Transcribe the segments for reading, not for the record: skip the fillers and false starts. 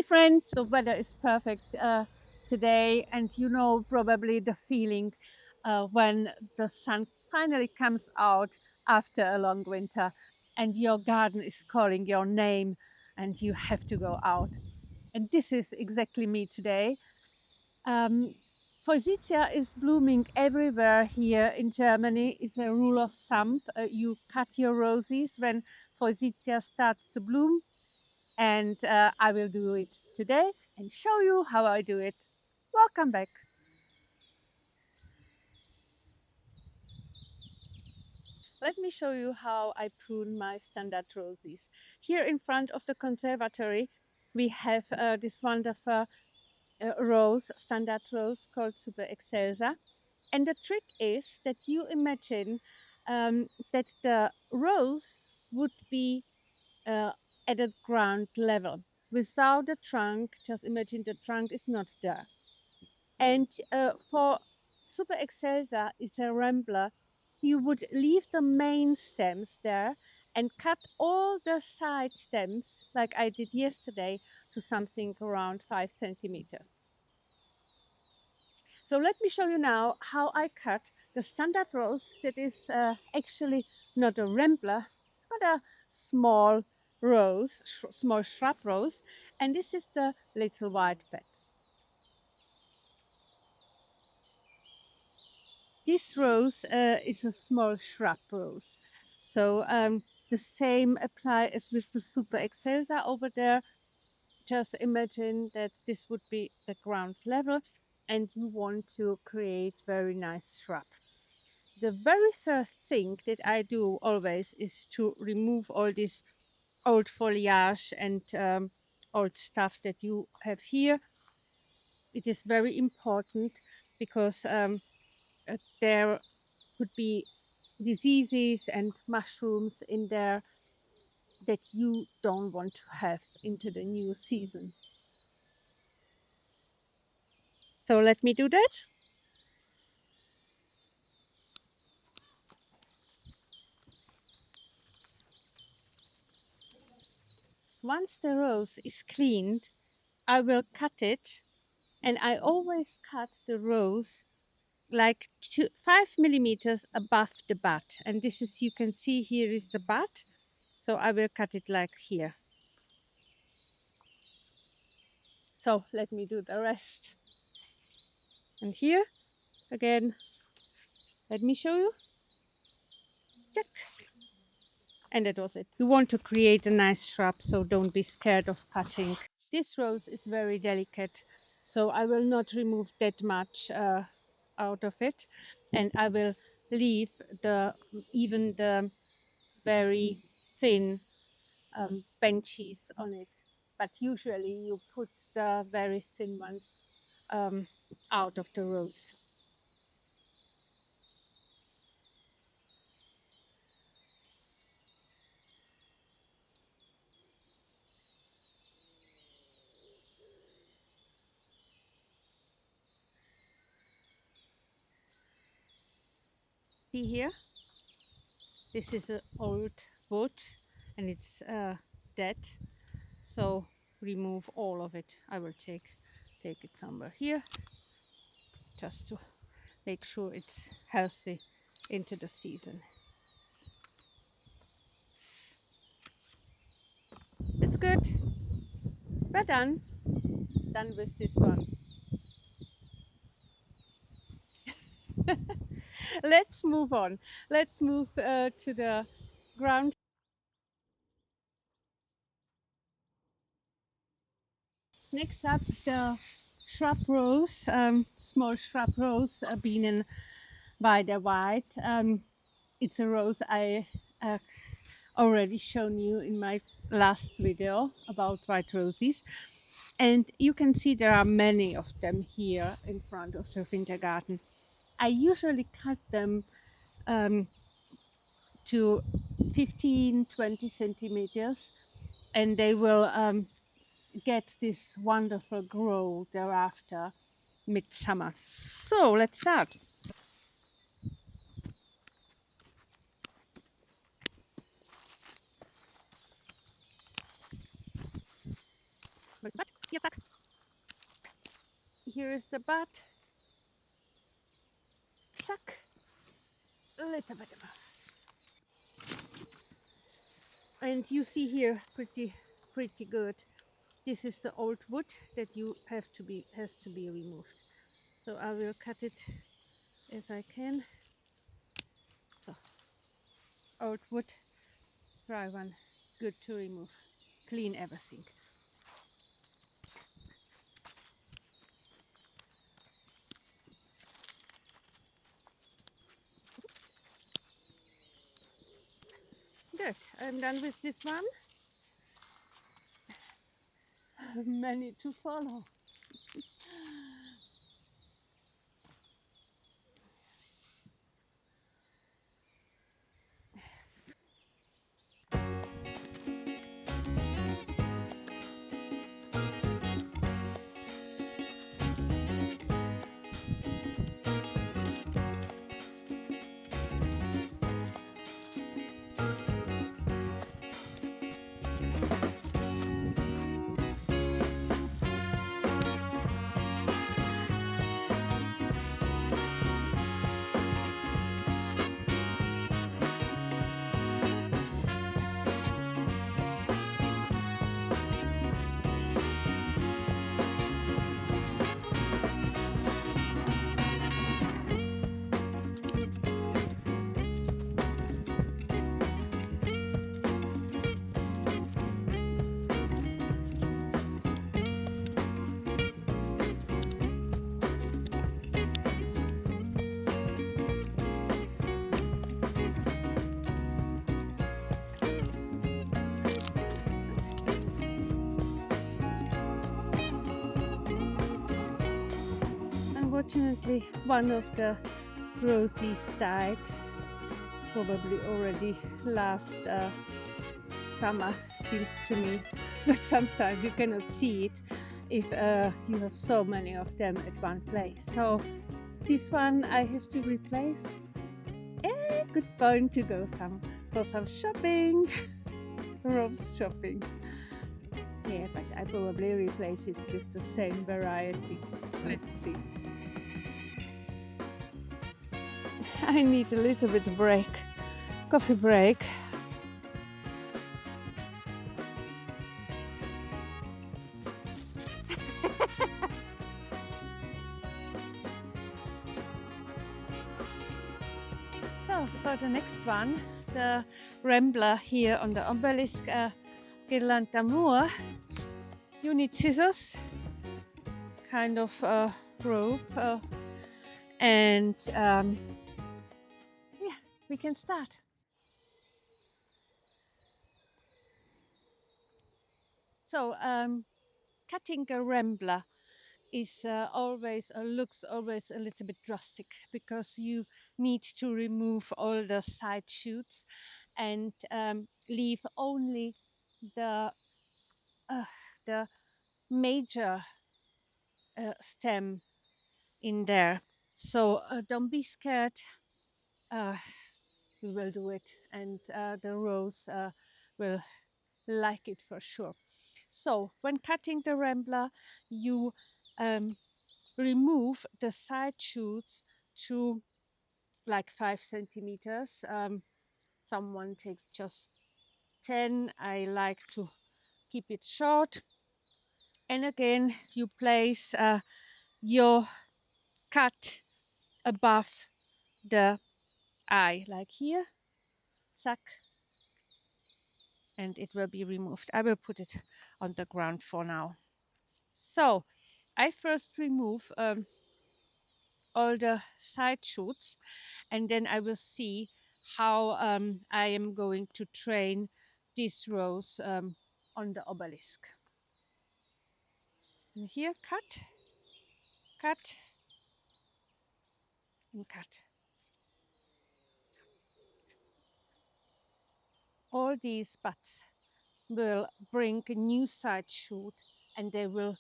Hey friends, the weather is perfect today, and you know probably the feeling when the sun finally comes out after a long winter and your garden is calling your name and you have to go out. And this is exactly me today. Um, Forsythia is blooming everywhere here in Germany. It's a rule of thumb. You cut your roses when Forsythia starts to bloom, and I will do it today and show you how I do it. Welcome back. Let me show you how I prune my standard roses. Here in front of the conservatory, we have this wonderful rose, standard rose called Super Excelsa. And the trick is that you imagine that the rose would be uh, at the ground level. Without the trunk, just imagine the trunk is not there. And for Super Excelsa, it's a Rambler. You would leave the main stems there and cut all the side stems, like I did yesterday, to something around 5 centimeters. So let me show you now how I cut the standard rose that is actually not a Rambler, but a small rose, small shrub rose. And this is the little white pet. This rose is a small shrub rose. So the same apply as with the Super Excelsa over there. Just imagine that this would be the ground level and you want to create very nice shrub. The very first thing that I do always is to remove all this old foliage and old stuff that you have here. It is very important because there could be diseases and mushrooms in there that you don't want to have into the new season. So let me do that. Once the rose is cleaned, I will cut it, and I always cut the rose like 5 millimeters above the bud. And this is, you can see here is the bud. So I will cut it like here. So let me do the rest. And here again, let me show you. Check. And that was it. You want to create a nice shrub, so don't be scared of cutting. This rose is very delicate, so I will not remove that much out of it, and I will leave the even the very thin benches on it. But usually you put the very thin ones um, out of the rose. See here, this is an old wood and it's dead. So remove all of it. I will take it somewhere here just to make sure it's healthy into the season. It's good. We're done. Done with this one. Let's move on. Let's move to the ground. Next up, the shrub rose, small shrub rose, Bienenweide Weiss. It's a rose I already shown you in my last video about white roses. And you can see there are many of them here in front of the winter garden. I usually cut them um, to 15-20 centimeters, and they will get this wonderful grow thereafter midsummer. So let's start. Where's the butt? Here, zack. Here is the butt. Zack. A little bit above. And you see here pretty good. This is the old wood that you has to be removed. So I will cut it if I can. So old wood, dry one, good to remove. Clean everything. Good, I'm done with this one. Many to follow. Unfortunately, one of the roses died, probably already last summer, seems to me. But sometimes you cannot see it if you have so many of them at one place. So this one I have to replace. Good point to go for some shopping, rose shopping. Yeah, but I probably replace it with the same variety. Let's see. I need a little bit of break, coffee break. So for the next one, the Rambler here on the obelisk Guirlande d'Amour, you need scissors, kind of rope, and yeah, we can start. So cutting a Rambler is looks always a little bit drastic because you need to remove all the side shoots and leave only the uh, the major stem in there. So don't be scared. Uh, we will do it, and the rose will like it for sure. So when cutting the Rambler, you remove the side shoots to like 5 centimeters. Someone takes just 10. I like to keep it short. And again, you place your cut above the eye, like here, suck, and it will be removed. I will put it on the ground for now. So I first remove all the side shoots, and then I will see how I am going to train this rose on the obelisk. And here, cut, cut, and cut. All these buds will bring a new side shoot, and they will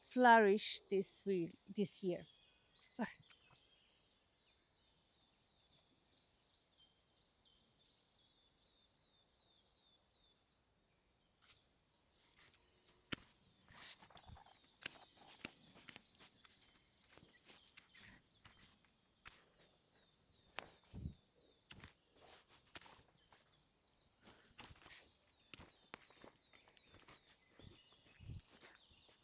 flourish this year. So,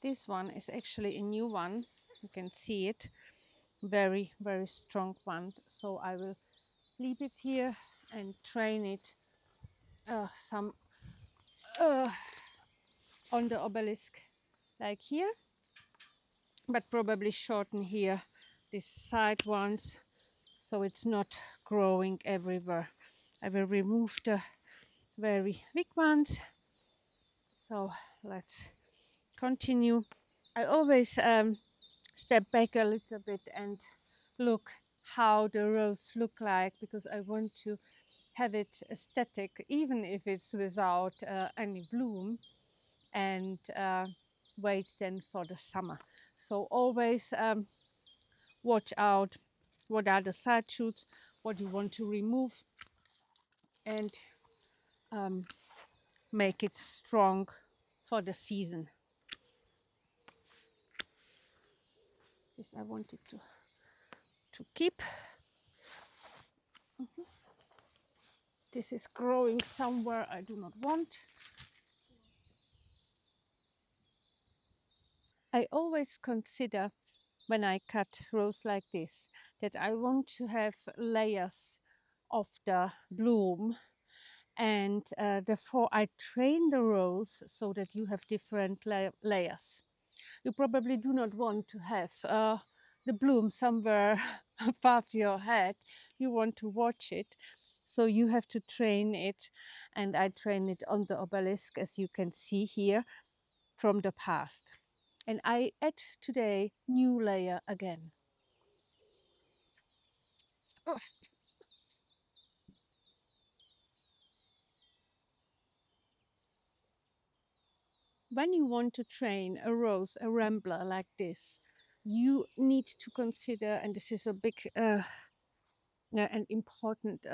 This one is actually a new one. You can see it. Very, very strong one. So I will leave it here and train it some on the obelisk like here, but probably shorten here these side ones so it's not growing everywhere. I will remove the very big ones. So let's continue. I always step back a little bit and look how the rose look like, because I want to have it aesthetic even if it's without any bloom, and wait then for the summer. So always watch out what are the side shoots, what you want to remove, and make it strong for the season. This I wanted to keep. This is growing somewhere I do not want. I always consider when I cut rose like this that I want to have layers of the bloom, and therefore I train the rose so that you have different layers. You probably do not want to have the bloom somewhere above your head. You want to watch it, so you have to train it, and I train it on the obelisk, as you can see here, from the past. And I add today new layer again. Oh. When you want to train a rose, a rambler like this, you need to consider, and this is a big and important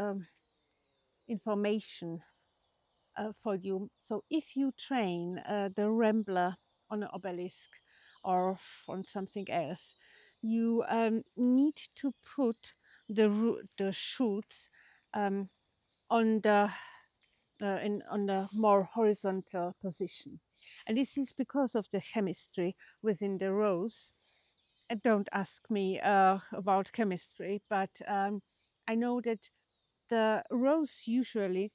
information for you. So if you train the rambler on an obelisk or on something else, you need to put the shoots on the on the more horizontal position. And this is because of the chemistry within the rose. Don't ask me about chemistry, but I know that the rose usually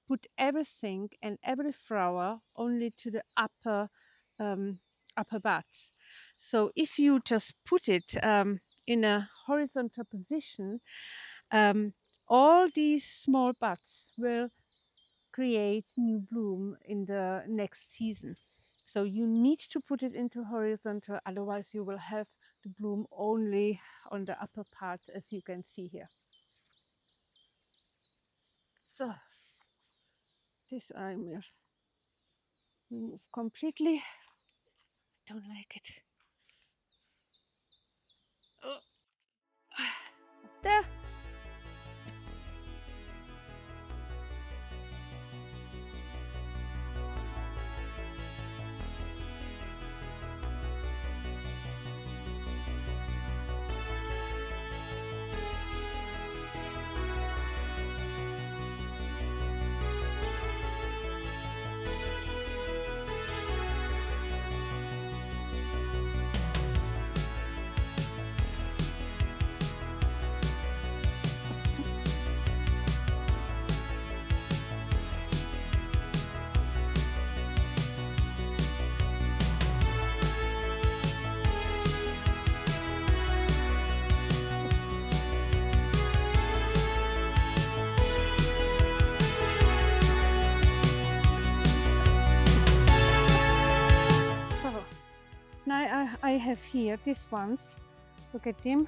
put everything and every flower only to the upper buds. So if you just put it in a horizontal position, um, all these small buds will create new bloom in the next season. So you need to put it into horizontal, otherwise you will have the bloom only on the upper part, as you can see here. So this I will remove completely. Don't like it. Oh. There. So now I have here these ones. Look at them.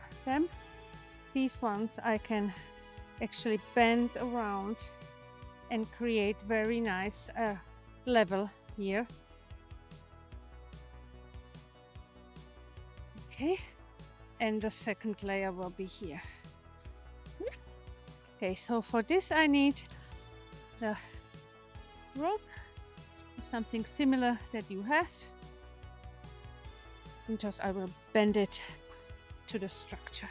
These ones I can actually bend around and create very nice level here. Okay, and the second layer will be here. Okay, so for this I need the rope, something similar that you have, and just I will bend it to the structure,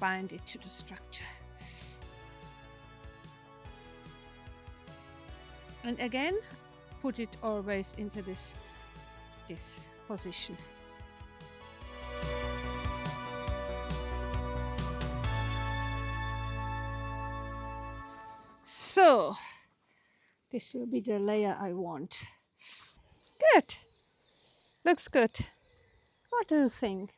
bind it to the structure. And again, put it always into this position. So this will be the layer I want. Good. Looks good. What do you think?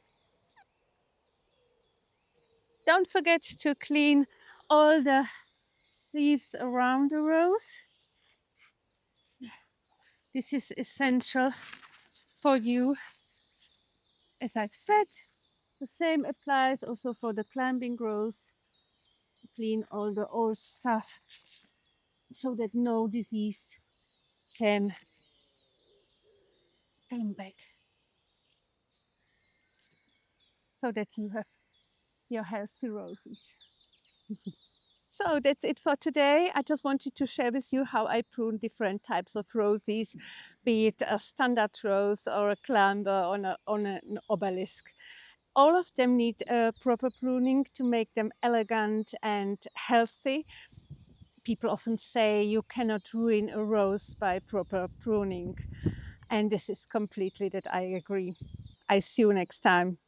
Don't forget to clean all the leaves around the rose. This is essential for you. As I've said, the same applies also for the climbing rose. Clean all the old stuff so that no disease can come back. So that you have your healthy roses. So that's it for today. I just wanted to share with you how I prune different types of roses, be it a standard rose or a climber on an obelisk. All of them need proper pruning to make them elegant and healthy. People often say you cannot ruin a rose by proper pruning. And this is completely that I agree. I see you next time.